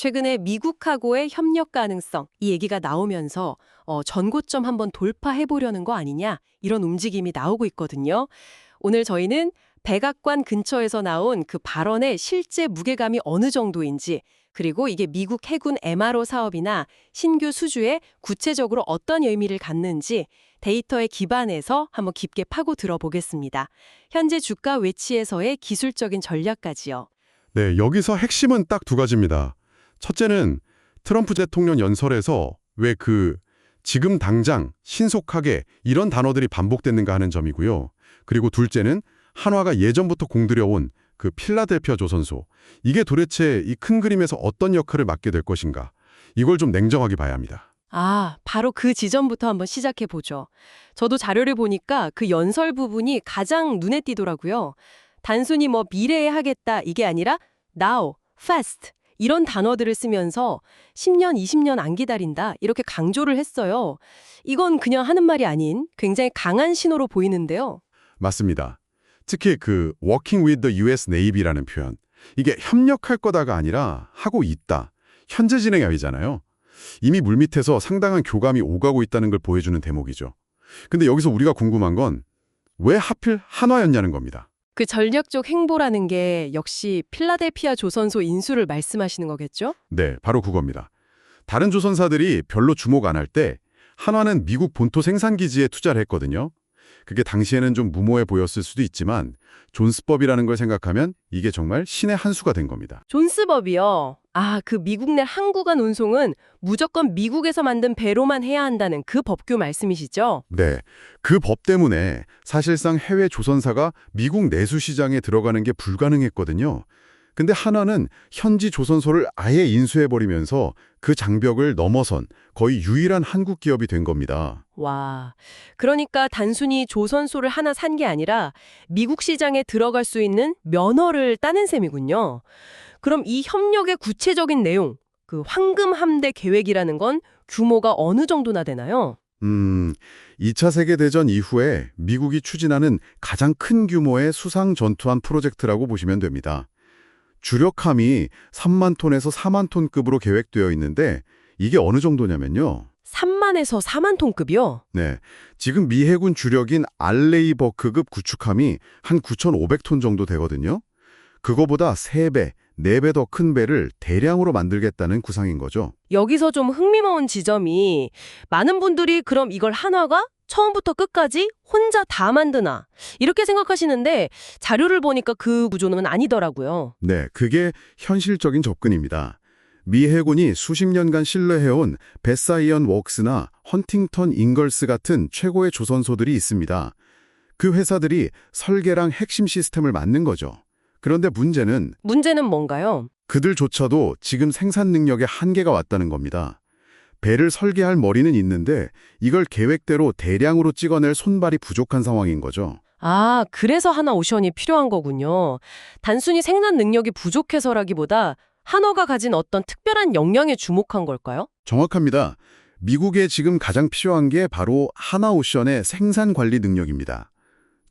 최근에 미국하고의 협력 가능성, 이 얘기가 나오면서 전고점 한번 돌파해 보려는 거 아니냐, 이런 움직임이 나오고 있거든요. 오늘 저희는 백악관 근처에서 나온 그 발언의 실제 무게감이 어느 정도인지, 그리고 이게 미국 해군 MRO 사업이나 신규 수주에 구체적으로 어떤 의미를 갖는지 데이터에 기반해서 한번 깊게 파고 들어보겠습니다. 현재 주가 외치에서의 기술적인 전략까지요. 네, 여기서 핵심은 딱 두 가지입니다. 첫째는 트럼프 대통령 연설에서 왜 지금 당장, 신속하게 이런 단어들이 반복됐는가 하는 점이고요. 그리고 둘째는 한화가 예전부터 공들여온 그 필라델피아 조선소. 이게 도대체 이 큰 그림에서 어떤 역할을 맡게 될 것인가. 이걸 좀 냉정하게 봐야 합니다. 바로 그 지점부터 한번 시작해 보죠. 저도 자료를 보니까 그 연설 부분이 가장 눈에 띄더라고요. 단순히 미래에 하겠다 이게 아니라 now, fast 이런 단어들을 쓰면서 10년, 20년 안 기다린다 이렇게 강조를 했어요. 이건 그냥 하는 말이 아닌 굉장히 강한 신호로 보이는데요. 맞습니다. 특히 working with the US Navy라는 표현. 이게 협력할 거다가 아니라 하고 있다. 현재 진행형이잖아요. 이미 물밑에서 상당한 교감이 오가고 있다는 걸 보여주는 대목이죠. 근데 여기서 우리가 궁금한 건 왜 하필 한화였냐는 겁니다. 그 전략적 행보라는 게 역시 필라델피아 조선소 인수를 말씀하시는 거겠죠? 네, 바로 그겁니다. 다른 조선사들이 별로 주목 안 할 때 한화는 미국 본토 생산기지에 투자를 했거든요. 그게 당시에는 좀 무모해 보였을 수도 있지만 존스법이라는 걸 생각하면 이게 정말 신의 한 수가 된 겁니다. 존스법이요. 그 미국 내 항구간 운송은 무조건 미국에서 만든 배로만 해야 한다는 그 법규 말씀이시죠? 네, 그 법 때문에 사실상 해외 조선사가 미국 내수 시장에 들어가는 게 불가능했거든요. 근데 한화는 현지 조선소를 아예 인수해버리면서 그 장벽을 넘어선 거의 유일한 한국 기업이 된 겁니다. 와, 그러니까 단순히 조선소를 하나 산 게 아니라 미국 시장에 들어갈 수 있는 면허를 따낸 셈이군요. 그럼 이 협력의 구체적인 내용, 그 황금 함대 계획이라는 건 규모가 어느 정도나 되나요? 2차 세계대전 이후에 미국이 추진하는 가장 큰 규모의 수상 전투함 프로젝트라고 보시면 됩니다. 주력함이 3만 톤에서 4만 톤급으로 계획되어 있는데 이게 어느 정도냐면요. 3만에서 4만 톤급이요? 네, 지금 미 해군 주력인 알레이버크급 구축함이 한 9,500톤 정도 되거든요. 그거보다 3배, 4배 더 큰 배를 대량으로 만들겠다는 구상인 거죠. 여기서 좀 흥미로운 지점이 많은 분들이 그럼 이걸 한화가 처음부터 끝까지 혼자 다 만드나 이렇게 생각하시는데 자료를 보니까 그 구조는 아니더라고요. 네, 그게 현실적인 접근입니다. 미 해군이 수십 년간 신뢰해온 베사이언 웍스나 헌팅턴 잉걸스 같은 최고의 조선소들이 있습니다. 그 회사들이 설계랑 핵심 시스템을 만든 거죠. 그런데 문제는 뭔가요? 그들조차도 지금 생산 능력에 한계가 왔다는 겁니다. 배를 설계할 머리는 있는데 이걸 계획대로 대량으로 찍어낼 손발이 부족한 상황인 거죠. 그래서 한화오션이 필요한 거군요. 단순히 생산 능력이 부족해서라기보다 한화가 가진 어떤 특별한 역량에 주목한 걸까요? 정확합니다. 미국에 지금 가장 필요한 게 바로 한화오션의 생산 관리 능력입니다.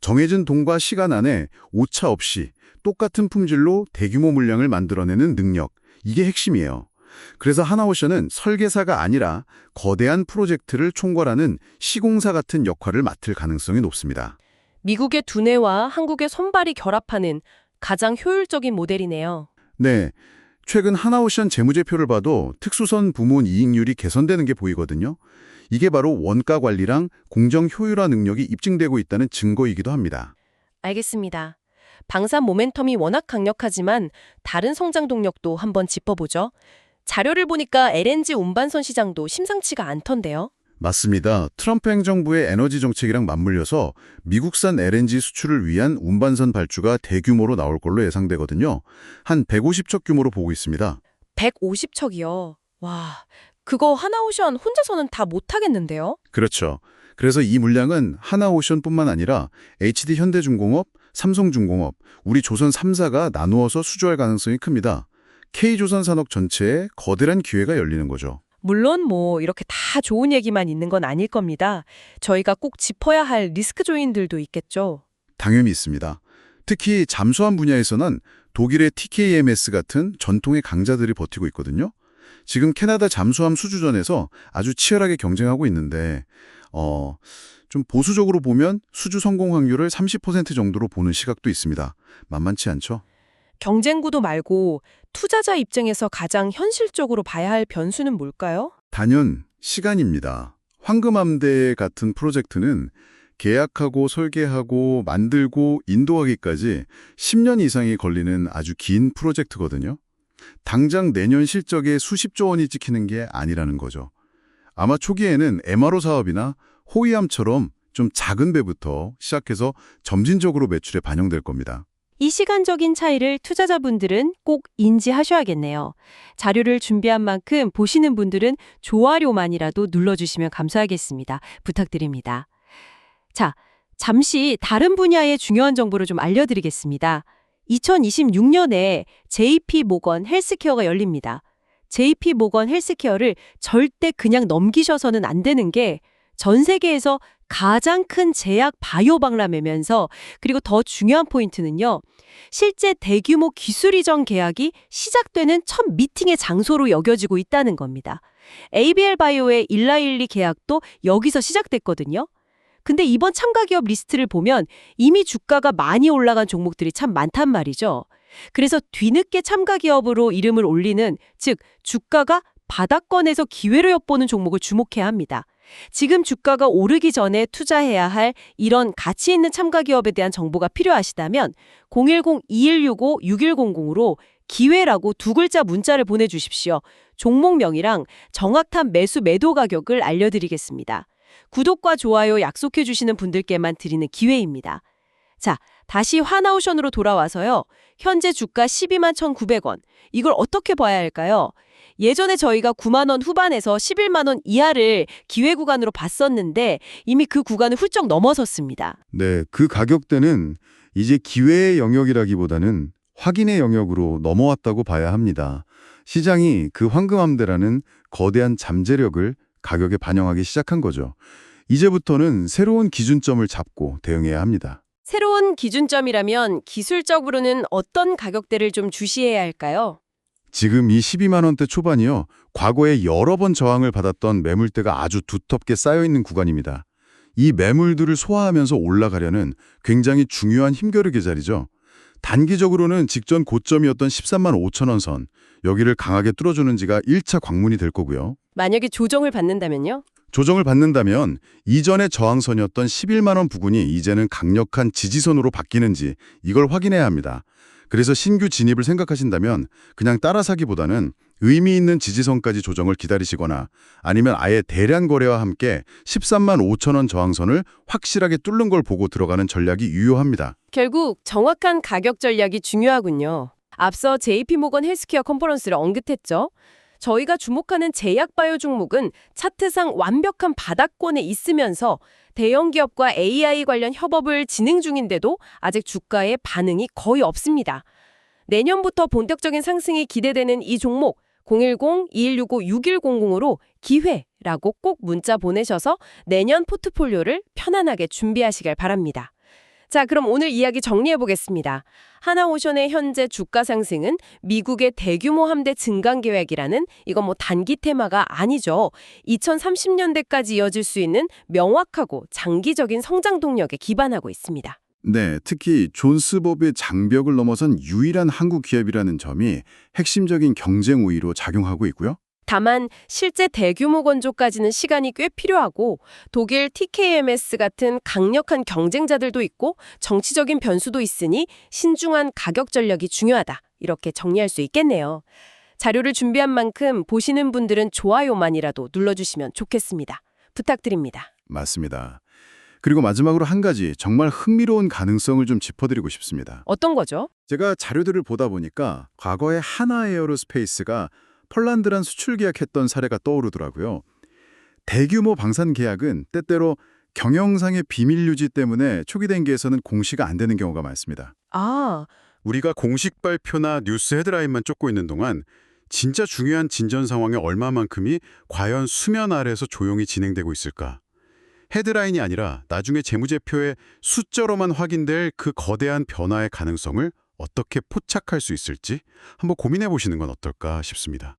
정해진 돈과 시간 안에 오차 없이 똑같은 품질로 대규모 물량을 만들어내는 능력, 이게 핵심이에요. 그래서 한화오션은 설계사가 아니라 거대한 프로젝트를 총괄하는 시공사 같은 역할을 맡을 가능성이 높습니다. 미국의 두뇌와 한국의 손발이 결합하는 가장 효율적인 모델이네요. 네, 최근 한화오션 재무제표를 봐도 특수선 부문 이익률이 개선되는 게 보이거든요. 이게 바로 원가 관리랑 공정 효율화 능력이 입증되고 있다는 증거이기도 합니다. 알겠습니다. 방산 모멘텀이 워낙 강력하지만 다른 성장 동력도 한번 짚어보죠. 자료를 보니까 LNG 운반선 시장도 심상치가 않던데요. 맞습니다. 트럼프 행정부의 에너지 정책이랑 맞물려서 미국산 LNG 수출을 위한 운반선 발주가 대규모로 나올 걸로 예상되거든요. 한 150척 규모로 보고 있습니다. 150척이요. 와, 그거 한화오션 혼자서는 다 못하겠는데요? 그렇죠. 그래서 이 물량은 한화오션뿐만 아니라 HD 현대중공업, 삼성중공업, 우리 조선 3사가 나누어서 수주할 가능성이 큽니다. K조선산업 전체에 거대한 기회가 열리는 거죠. 물론 이렇게 다 좋은 얘기만 있는 건 아닐 겁니다. 저희가 꼭 짚어야 할 리스크 조인들도 있겠죠. 당연히 있습니다. 특히 잠수함 분야에서는 독일의 TKMS 같은 전통의 강자들이 버티고 있거든요. 지금 캐나다 잠수함 수주전에서 아주 치열하게 경쟁하고 있는데 좀 보수적으로 보면 수주 성공 확률을 30% 정도로 보는 시각도 있습니다. 만만치 않죠? 경쟁 구도 말고 투자자 입장에서 가장 현실적으로 봐야 할 변수는 뭘까요? 단연 시간입니다. 황금함대 같은 프로젝트는 계약하고 설계하고 만들고 인도하기까지 10년 이상이 걸리는 아주 긴 프로젝트거든요. 당장 내년 실적에 수십조 원이 찍히는 게 아니라는 거죠. 아마 초기에는 MRO 사업이나 호위함처럼 좀 작은 배부터 시작해서 점진적으로 매출에 반영될 겁니다. 이 시간적인 차이를 투자자분들은 꼭 인지하셔야겠네요. 자료를 준비한 만큼 보시는 분들은 좋아요만이라도 눌러주시면 감사하겠습니다. 부탁드립니다. 자, 잠시 다른 분야의 중요한 정보를 좀 알려드리겠습니다. 2026년에 JP 모건 헬스케어가 열립니다. JP 모건 헬스케어를 절대 그냥 넘기셔서는 안 되는 게 전 세계에서 가장 큰 제약 바이오 박람회면서 그리고 더 중요한 포인트는요. 실제 대규모 기술 이전 계약이 시작되는 첫 미팅의 장소로 여겨지고 있다는 겁니다. ABL 바이오의 일라일리 계약도 여기서 시작됐거든요. 근데 이번 참가 기업 리스트를 보면 이미 주가가 많이 올라간 종목들이 참 많단 말이죠. 그래서 뒤늦게 참가 기업으로 이름을 올리는, 즉 주가가 바닥권에서 기회로 엿보는 종목을 주목해야 합니다. 지금 주가가 오르기 전에 투자해야 할 이런 가치 있는 참가 기업에 대한 정보가 필요하시다면 010-2165-6100으로 기회라고 두 글자 문자를 보내주십시오. 종목명이랑 정확한 매수 매도 가격을 알려드리겠습니다. 구독과 좋아요 약속해 주시는 분들께만 드리는 기회입니다. 자, 다시 하나오션으로 돌아와서요. 현재 주가 12만 1,900원. 이걸 어떻게 봐야 할까요? 예전에 저희가 9만 원 후반에서 11만 원 이하를 기회 구간으로 봤었는데 이미 그 구간을 훌쩍 넘어섰습니다. 네, 그 가격대는 이제 기회의 영역이라기보다는 확인의 영역으로 넘어왔다고 봐야 합니다. 시장이 그 황금함대라는 거대한 잠재력을 가격에 반영하기 시작한 거죠. 이제부터는 새로운 기준점을 잡고 대응해야 합니다. 새로운 기준점이라면 기술적으로는 어떤 가격대를 좀 주시해야 할까요? 지금 이 12만 원대 초반이요. 과거에 여러 번 저항을 받았던 매물대가 아주 두텁게 쌓여있는 구간입니다. 이 매물들을 소화하면서 올라가려는 굉장히 중요한 힘겨루기 자리죠. 단기적으로는 직전 고점이었던 13만 5천 원 선, 여기를 강하게 뚫어주는지가 1차 관문이 될 거고요. 만약에 조정을 받는다면요? 조정을 받는다면 이전의 저항선이었던 11만 원 부근이 이제는 강력한 지지선으로 바뀌는지 이걸 확인해야 합니다. 그래서 신규 진입을 생각하신다면 그냥 따라 사기보다는 의미 있는 지지선까지 조정을 기다리시거나 아니면 아예 대량 거래와 함께 13만 5천 원 저항선을 확실하게 뚫는 걸 보고 들어가는 전략이 유효합니다. 결국 정확한 가격 전략이 중요하군요. 앞서 JP모건 헬스케어 컨퍼런스를 언급했죠. 저희가 주목하는 제약바이오 종목은 차트상 완벽한 바닥권에 있으면서 대형 기업과 AI 관련 협업을 진행 중인데도 아직 주가에 반응이 거의 없습니다. 내년부터 본격적인 상승이 기대되는 이 종목 010-2165-6100으로 기회라고 꼭 문자 보내셔서 내년 포트폴리오를 편안하게 준비하시길 바랍니다. 자, 그럼 오늘 이야기 정리해 보겠습니다. 하나오션의 현재 주가 상승은 미국의 대규모 함대 증강 계획이라는 이건 단기 테마가 아니죠. 2030년대까지 이어질 수 있는 명확하고 장기적인 성장 동력에 기반하고 있습니다. 네, 특히 존스법의 장벽을 넘어선 유일한 한국 기업이라는 점이 핵심적인 경쟁 우위로 작용하고 있고요. 다만 실제 대규모 건조까지는 시간이 꽤 필요하고 독일 TKMS 같은 강력한 경쟁자들도 있고 정치적인 변수도 있으니 신중한 가격 전략이 중요하다. 이렇게 정리할 수 있겠네요. 자료를 준비한 만큼 보시는 분들은 좋아요만이라도 눌러주시면 좋겠습니다. 부탁드립니다. 맞습니다. 그리고 마지막으로 한 가지 정말 흥미로운 가능성을 좀 짚어드리고 싶습니다. 어떤 거죠? 제가 자료들을 보다 보니까 과거에 하나에어로스페이스가 폴란드란 수출 계약했던 사례가 떠오르더라고요. 대규모 방산 계약은 때때로 경영상의 비밀 유지 때문에 초기 단계에서는 공시가 안 되는 경우가 많습니다. 아, 우리가 공식 발표나 뉴스 헤드라인만 쫓고 있는 동안 진짜 중요한 진전 상황의 얼마만큼이 과연 수면 아래에서 조용히 진행되고 있을까? 헤드라인이 아니라 나중에 재무제표에 숫자로만 확인될 그 거대한 변화의 가능성을 어떻게 포착할 수 있을지 한번 고민해 보시는 건 어떨까 싶습니다.